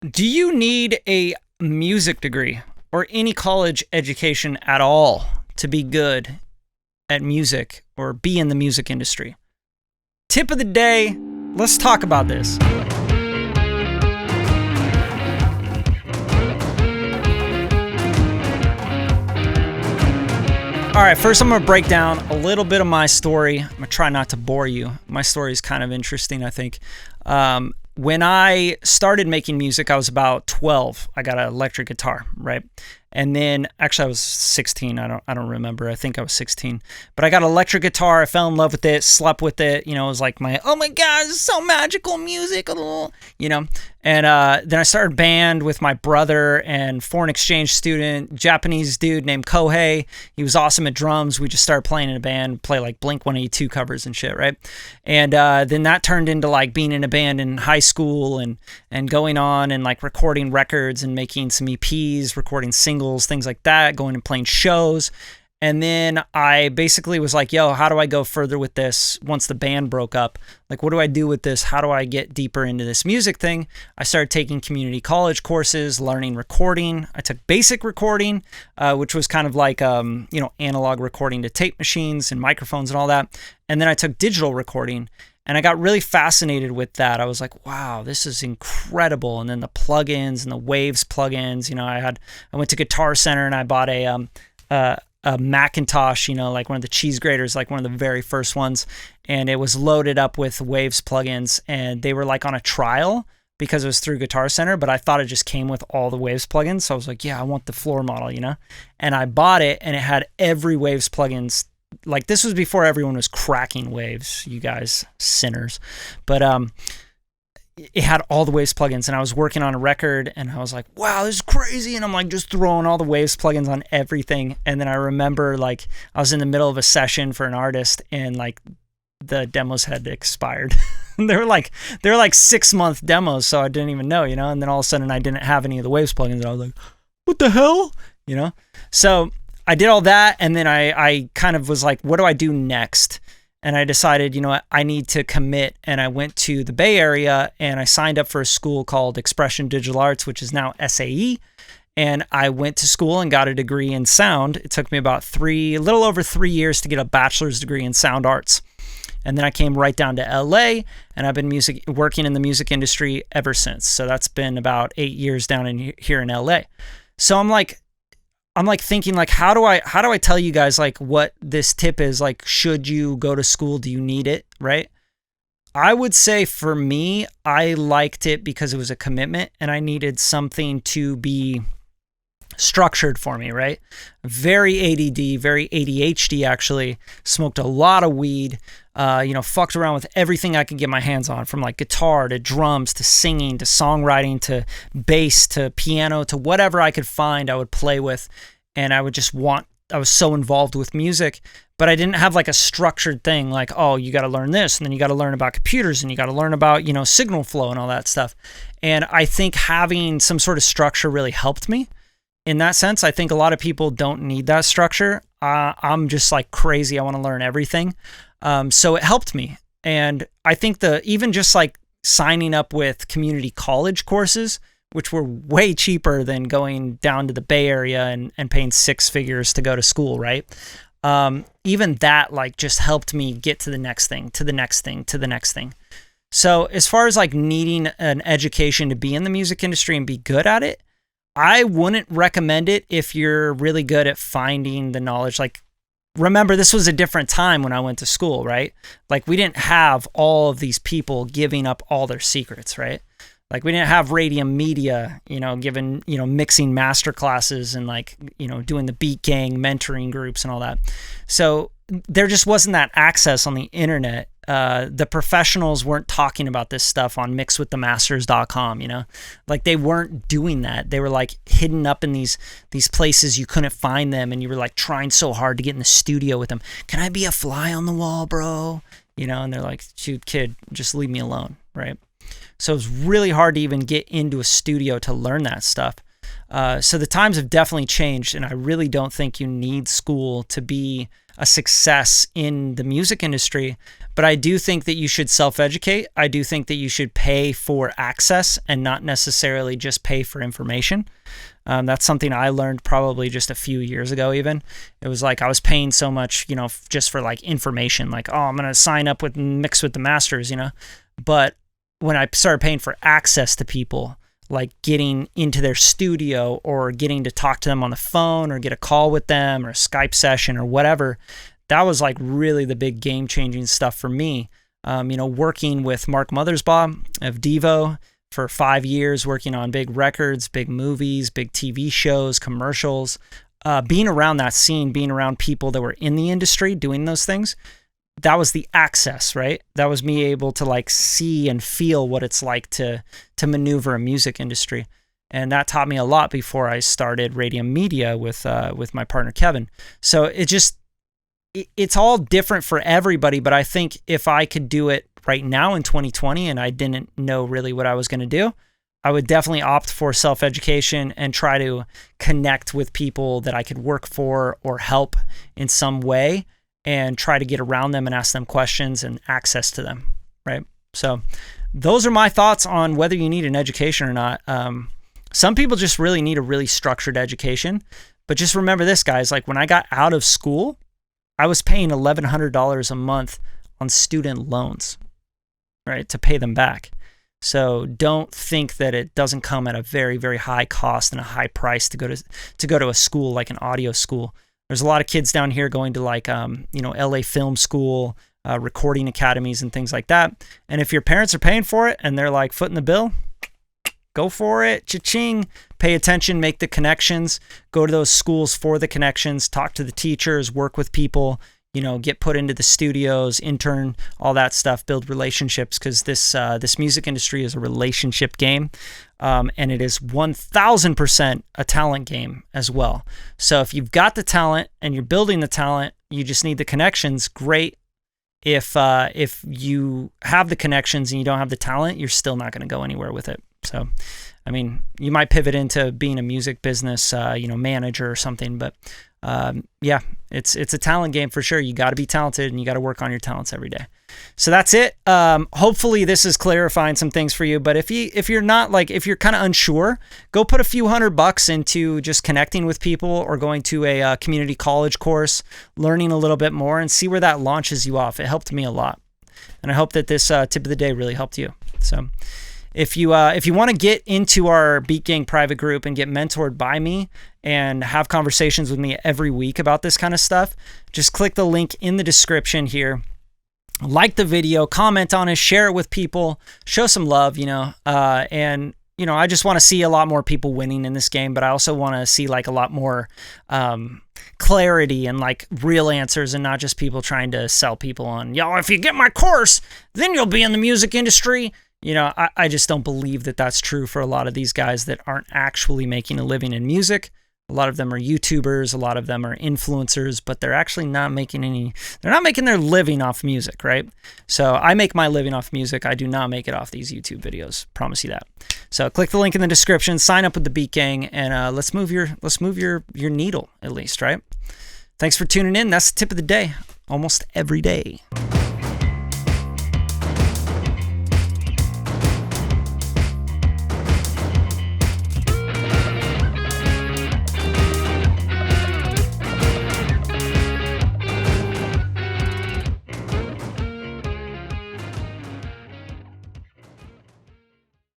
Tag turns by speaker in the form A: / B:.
A: Do you need a music degree or any college education at all to be good at music or be in the music industry? Tip of the day, let's talk about this. All right, first I'm going to break down a little bit of my story. I'm going to try not to bore you. My story is kind of interesting, I think. When I started making music, I was about 12. I got an electric guitar, right? And then, actually, I was 16. I don't remember. I think I was 16. But I got an electric guitar. I fell in love with it, slept with it. You know, it was like oh my God, this is so magical music, you know. And then I started a band with my brother and foreign exchange student, Japanese dude named Kohei. He was awesome at drums. We just started playing in a band, play like Blink-182 covers and shit, right? And then that turned into like being in a band in high school and going on and like recording records and making some EPs, recording singles, things like that, going and playing shows. And then I basically was like, yo, how do I go further with this once the band broke up? Like, what do I do with this? How do I get deeper into this music thing? I started taking community college courses, learning recording. I took basic recording, which was kind of like, analog recording to tape machines and microphones and all that. And then I took digital recording. And I got really fascinated with that. I was like, wow, this is incredible. And then the plugins and the Waves plugins, I went to Guitar Center and I bought a Macintosh, like one of the cheese graters, like one of the very first ones. And it was loaded up with Waves plugins, and they were like on a trial because it was through Guitar Center, but I thought it just came with all the Waves plugins. So I was like, yeah, I want the floor model, and I bought it and it had every Waves plugins. Like, this was before everyone was cracking Waves, you guys sinners. But it had all the Waves plugins, and I was working on a record and I was like, wow, this is crazy. And I'm like just throwing all the Waves plugins on everything. And then I remember like I was in the middle of a session for an artist and like the demos had expired. they were like 6-month demos, so I didn't even know, and then all of a sudden I didn't have any of the Waves plugins and I was like, what the hell? So I did all that, and then I kind of was like, what do I do next? And I decided, I need to commit, and I went to the Bay Area, and I signed up for a school called Expression Digital Arts, which is now SAE, and I went to school and got a degree in sound. It took me about a little over 3 years to get a bachelor's degree in sound arts. And then I came right down to LA, and I've been working in the music industry ever since. So that's been about 8 years down here in LA. So I'm like thinking like, how do I tell you guys like what this tip is? Like, should you go to school? Do you need it? Right? I would say for me, I liked it because it was a commitment and I needed something to be structured for me, right? Very ADD, very ADHD actually, smoked a lot of weed, fucked around with everything I could get my hands on, from like guitar to drums to singing to songwriting to bass to piano to whatever I could find I would play with. And I was so involved with music, but I didn't have like a structured thing like, oh, you got to learn this and then you got to learn about computers and you got to learn about, signal flow and all that stuff. And I think having some sort of structure really helped me. In that sense, I think a lot of people don't need that structure. I'm just like crazy. I want to learn everything. So it helped me. And I think even just like signing up with community college courses, which were way cheaper than going down to the Bay Area and paying 6 figures to go to school, right? Even that like just helped me get to the next thing, to the next thing, to the next thing. So as far as like needing an education to be in the music industry and be good at it, I wouldn't recommend it if you're really good at finding the knowledge. Like, remember, this was a different time when I went to school, right? Like, we didn't have all of these people giving up all their secrets, right? Like, we didn't have Radium Media, giving, mixing master classes and like, doing the Beat Gang mentoring groups and all that. So there just wasn't that access on the internet. The professionals weren't talking about this stuff on mixwiththemasters.com, like they weren't doing that. They were like hidden up in these places you couldn't find them. And you were like trying so hard to get in the studio with them. Can I be a fly on the wall, bro? And they're like, shoot, kid, just leave me alone. Right. So it was really hard to even get into a studio to learn that stuff. So the times have definitely changed, and I really don't think you need school to be a success in the music industry. But I do think that you should self-educate. I do think that you should pay for access and not necessarily just pay for information. That's something I learned probably just a few years ago even. It was like I was paying so much, just for like information, like, oh, I'm going to sign up with Mix with the Masters, But when I started paying for access to people, like getting into their studio or getting to talk to them on the phone or get a call with them or a Skype session or whatever, that was like really the big game-changing stuff for me. Working with Mark Mothersbaugh of Devo for 5 years, working on big records, big movies, big TV shows, commercials, being around that scene, being around people that were in the industry doing those things, that was the access, right? That was me able to like see and feel what it's like to maneuver a music industry. And that taught me a lot before I started Radium Media with my partner, Kevin. So it's all different for everybody, but I think if I could do it right now in 2020 and I didn't know really what I was going to do, I would definitely opt for self-education and try to connect with people that I could work for or help in some way and try to get around them and ask them questions and access to them, right? So those are my thoughts on whether you need an education or not. Some people just really need a really structured education, but just remember this, guys, like when I got out of school, I was paying $1,100 a month on student loans, right, to pay them back. So don't think that it doesn't come at a very, very high cost and a high price to go to a school like an audio school. There's a lot of kids down here going to like, LA Film School, recording academies and things like that. And if your parents are paying for it and they're like footing the bill, go for it. Cha-ching. Pay attention, make the connections, go to those schools for the connections, talk to the teachers, work with people, get put into the studios, intern, all that stuff, build relationships, because this music industry is a relationship game. And it is 1,000% a talent game as well. So if you've got the talent and you're building the talent, you just need the connections. Great. If you have the connections and you don't have the talent, you're still not going to go anywhere with it. So, I mean, you might pivot into being a music business, manager or something, but yeah, it's a talent game for sure. You got to be talented and you got to work on your talents every day. So that's it. Hopefully this is clarifying some things for you, but if you're not if you're kind of unsure, go put a few $100 into just connecting with people or going to a community college course, learning a little bit more and see where that launches you off. It helped me a lot. And I hope that this tip of the day really helped you. So if you want to get into our Beat Gang private group and get mentored by me and have conversations with me every week about this kind of stuff, just click the link in the description here. Like the video, comment on it, share it with people, show some love, and I just want to see a lot more people winning in this game, but I also want to see like a lot more clarity and like real answers and not just people trying to sell people on, if you get my course, then you'll be in the music industry. I just don't believe that that's true for a lot of these guys that aren't actually making a living in music. A lot of them are YouTubers, a lot of them are influencers, but they're actually not making their living off music, right? So I make my living off music. I do not make it off these YouTube videos. Promise you that. So click the link in the description, sign up with the Beat Gang, and let's move your needle at least, right? Thanks for tuning in. That's the tip of the day, almost every day.